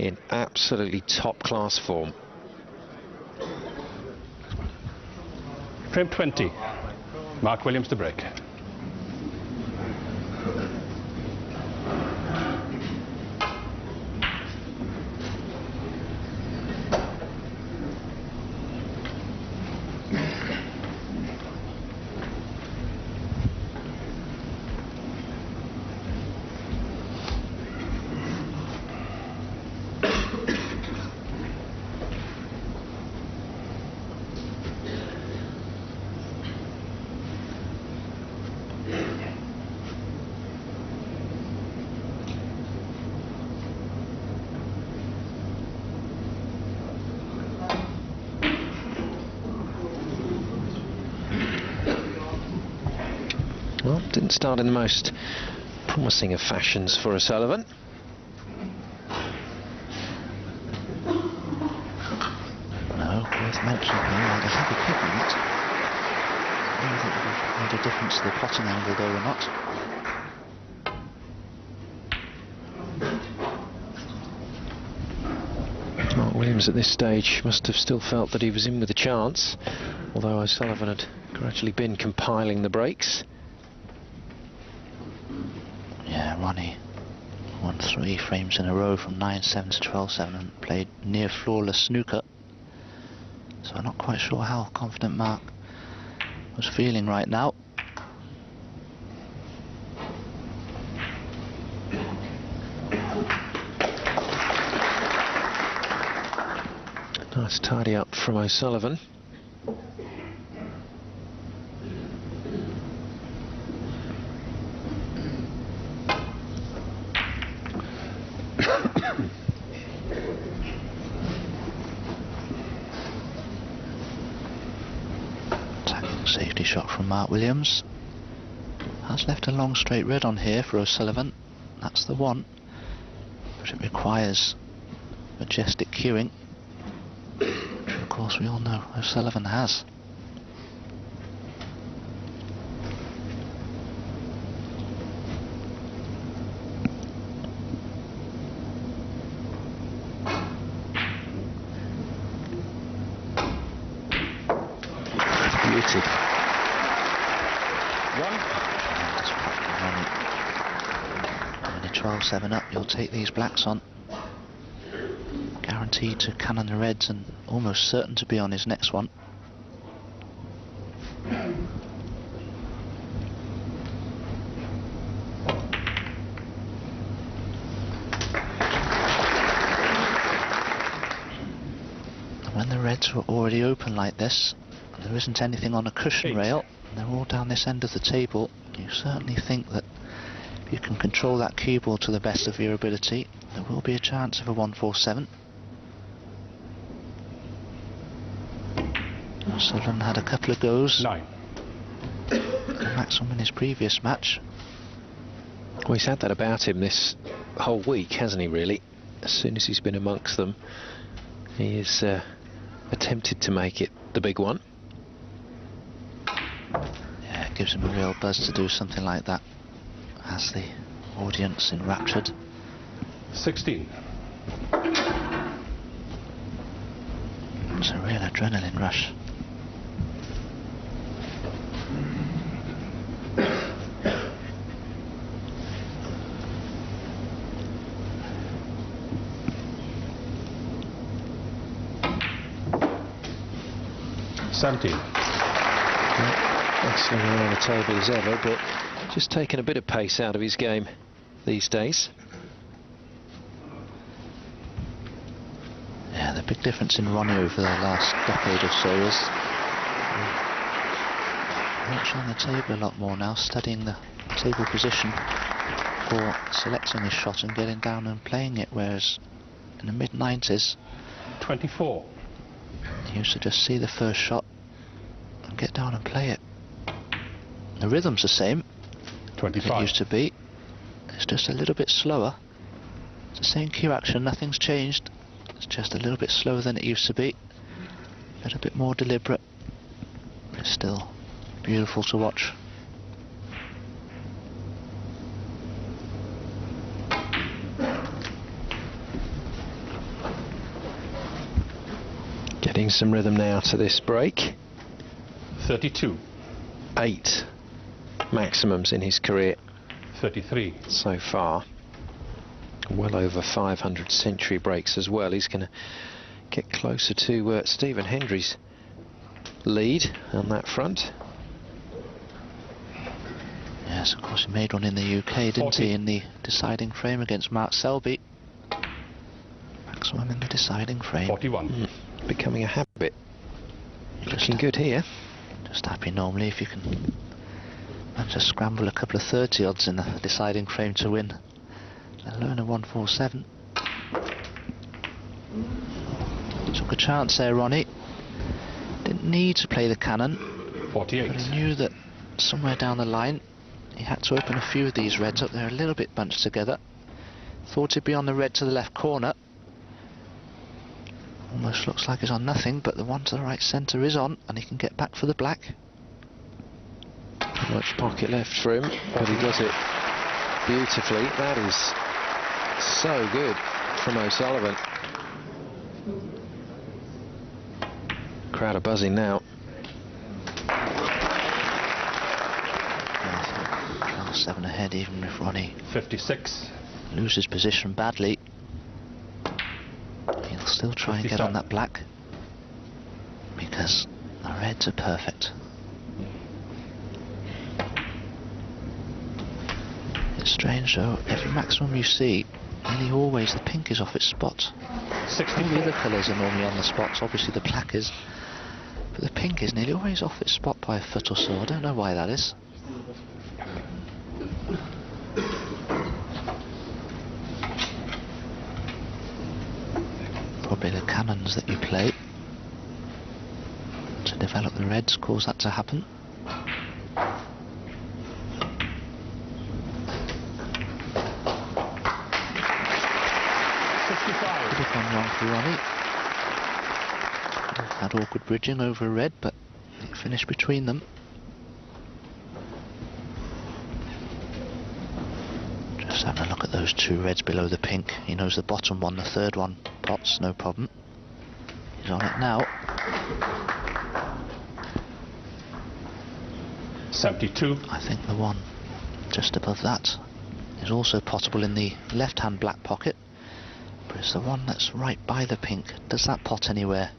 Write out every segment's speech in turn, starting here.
in absolutely top-class form. Frame 20. Mark Williams to break. Well, didn't start in the most promising of fashions for Sullivan. No, worth mentioning though, had a heavy kick on it. I don't think it made a difference to the potting angle though or not. Mark Williams at this stage must have still felt that he was in with a chance, although O'Sullivan had gradually been compiling the breaks. Yeah, Ronnie won 3 frames in a row from 9-7 to 12-7 and played near flawless snooker. So I'm not quite sure how confident Mark was feeling right now. Nice tidy up from O'Sullivan. Safety shot from Mark Williams. Has left a long straight red on here for O'Sullivan. That's the one. But it requires majestic cueing, which of course we all know O'Sullivan has. Beauty. When you're 12-7 up, you'll take these blacks on. Guaranteed to cannon the reds and almost certain to be on his next one. When the reds were already open like this, there isn't anything on a cushion rail, and they're all down this end of the table, you certainly think that if you can control that cue ball to the best of your ability, there will be a chance of a 1-4-7. Sullivan had a couple of goes. 9. Maximum in his previous match. Well, he's had that about him this whole week, hasn't he, really? As soon as he's been amongst them, he has attempted to make it the big one. Yeah, it gives him a real buzz to do something like that. Has the audience enraptured. 16. It's a real adrenaline rush. Excellent on the table as ever, but just taking a bit of pace out of his game these days. Yeah, the big difference in Ronnie over the last decade or so is he's on the table a lot more now, studying the table position for selecting his shot and getting down and playing it, whereas in the mid-90s 24. he used to just see the first shot and get down and play it. The rhythm's the same 25. as it used to be. It's just a little bit slower. It's the same cue action, nothing's changed. It's just a little bit slower than it used to be. A little bit more deliberate. It's still beautiful to watch. Getting some rhythm now to this break. 32. 8 maximums in his career 33. so far. Well over 500 century breaks as well. He's going to get closer to Stephen Hendry's lead on that front. Yes, of course, he made one in the UK, didn't 40. he, in the deciding frame against Mark Selby. Maximum in the deciding frame. 41. Becoming a habit. Just Looking good here. Just happy normally if you can manage to scramble a couple of 30 odds in the deciding frame to win. Let alone a 147. Took a chance there, Ronnie. Didn't need to play the cannon, 48. but he knew that somewhere down the line he had to open a few of these reds up. They're a little bit bunched together. Thought he'd be on the red to the left corner. Almost looks like he's on nothing, but the one to the right centre is on, and he can get back for the black. Not much pocket left for him, but he does it beautifully. That is so good from O'Sullivan. Crowd are buzzing now. 7 ahead, even if Ronnie 56. loses position badly. He'll still try and get on that black, because the reds are perfect. It's strange though, every maximum you see, nearly always the pink is off its spot. 64. All the other colours are normally on the spots, obviously the black is, but the pink is nearly always off its spot by a foot or so. I don't know why that is. Probably the cannons that you play to develop the reds cause that to happen. Could have gone wrong for Ronnie. Had awkward bridging over a red, but it finished between them. Just having a look at those two reds below the pink. He knows the bottom one, the third one pots, no problem. He's on it now. 72. I think the one just above that is also potable in the left-hand black pocket, but it's the one that's right by the pink. Does that pot anywhere?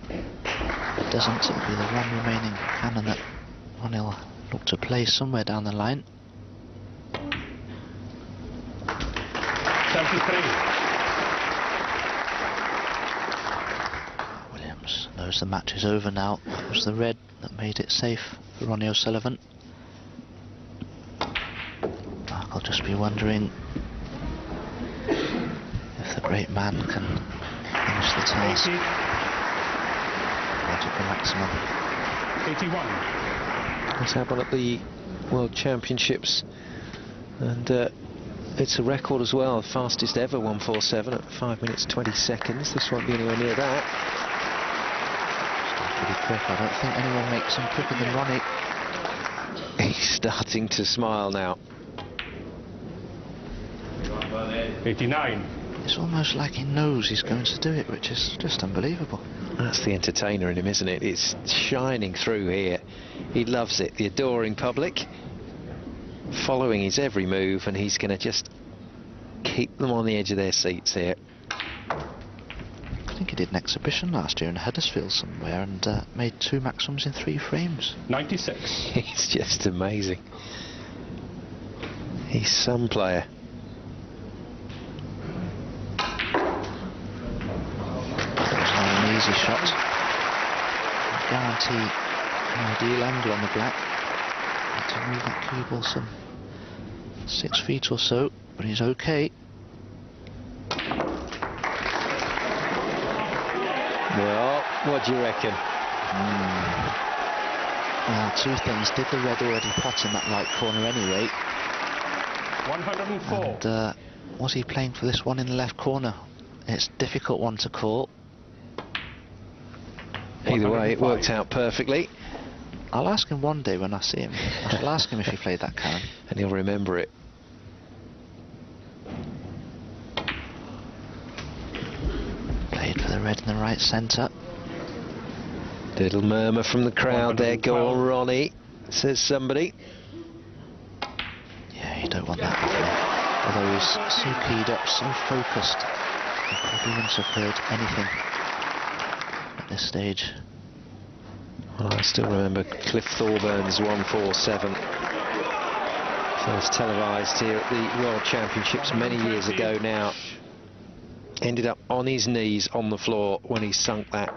If it doesn't, it'll be the one remaining cannon that Ronnie will look to play somewhere down the line. 73. Williams knows the match is over now. It was the red that made it safe for Ronnie O'Sullivan. Mark will just be wondering if the great man can finish the task. 80. Wanted the maximum. 81. He's had one at the World Championships, and it's a record as well, fastest ever 147 at 5 minutes 20 seconds. This won't be anywhere near that. Still pretty quick. I don't think anyone makes him quicker than Ronnie. He's starting to smile now. 89. It's almost like he knows he's going to do it, which is just unbelievable. That's the entertainer in him, isn't it? It's shining through here. He loves it. The adoring public following his every move, and he's going to just keep them on the edge of their seats here. I think he did an exhibition last year in Huddersfield somewhere and made 2 maximums in 3 frames. 96. He's just amazing. He's some player. That was not an easy shot. I guarantee an ideal angle on the black. Had to move that cue ball some 6 feet or so, but he's okay. Well, what do you reckon? Well, 2 things. Did the red already pot in that right corner anyway? 104. And was he playing for this one in the left corner? It's a difficult one to call. Either way, it 105. worked out perfectly, I'll ask him one day when I see him. I shall ask him if he played that cannon. and he'll remember it. Played Played for the red in the right centre. Little murmur from the crowd there. Go on, Ronnie, says somebody. Yeah, you don't want that before. Although he's so keyed up, so focused, he probably wouldn't have heard anything at this stage. Well, I still remember Cliff Thorburn's 147. First televised here at the World Championships many years ago now. Ended up on his knees on the floor when he sunk that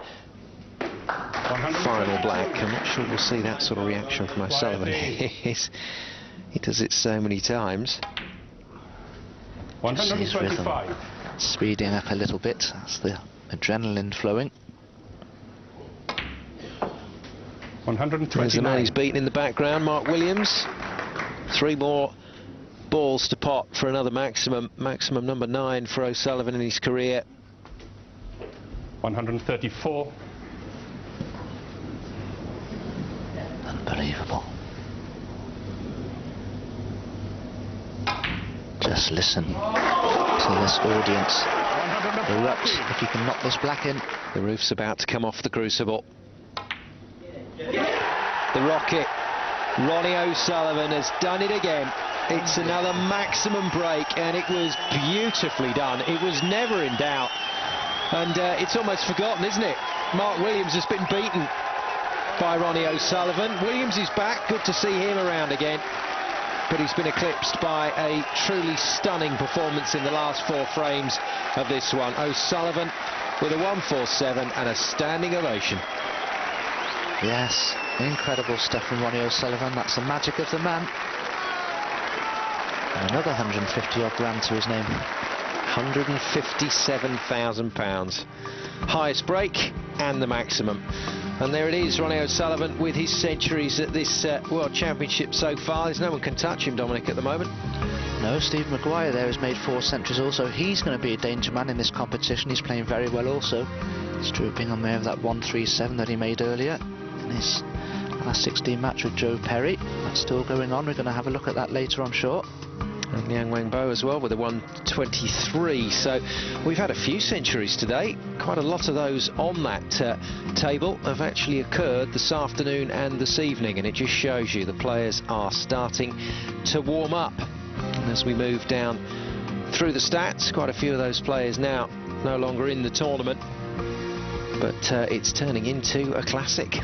final black. I'm not sure we'll see that sort of reaction from O'Sullivan. He does it so many times. 125. Speeding up a little bit. That's the adrenaline flowing. 129. There's the man he's beaten in the background, Mark Williams. 3 more balls to pot for another maximum number 9 for O'Sullivan in his career. 134. Unbelievable. Just listen to this audience erupt if you can knock this black in. The roof's about to come off the Crucible. The rocket. Ronnie O'Sullivan has done it again. It's another maximum break, and it was beautifully done. It was never in doubt. And it's almost forgotten, isn't it? Mark Williams has been beaten by Ronnie O'Sullivan. Williams is back. Good to see him around again. But he's been eclipsed by a truly stunning performance in the last 4 frames of this one. O'Sullivan with a 147 and a standing ovation. Yes, incredible stuff from Ronnie O'Sullivan. That's the magic of the man. And another 150 odd grand to his name. £157,000. Highest break and the maximum. And there it is, Ronnie O'Sullivan with his centuries at this World Championship so far. There's no one can touch him, Dominic, at the moment. No, Steve Maguire there has made 4 centuries also. He's going to be a danger man in this competition. He's playing very well also. He's drooping on there of that 137 that he made earlier in his last 16 match with Joe Perry. That's still going on. We're going to have a look at that later, I'm sure. And Liang Wenbo as well with a 123. So we've had a few centuries today. Quite a lot of those on that table have actually occurred this afternoon and this evening, and it just shows you the players are starting to warm up. And as we move down through the stats, quite a few of those players now no longer in the tournament, but it's turning into a classic.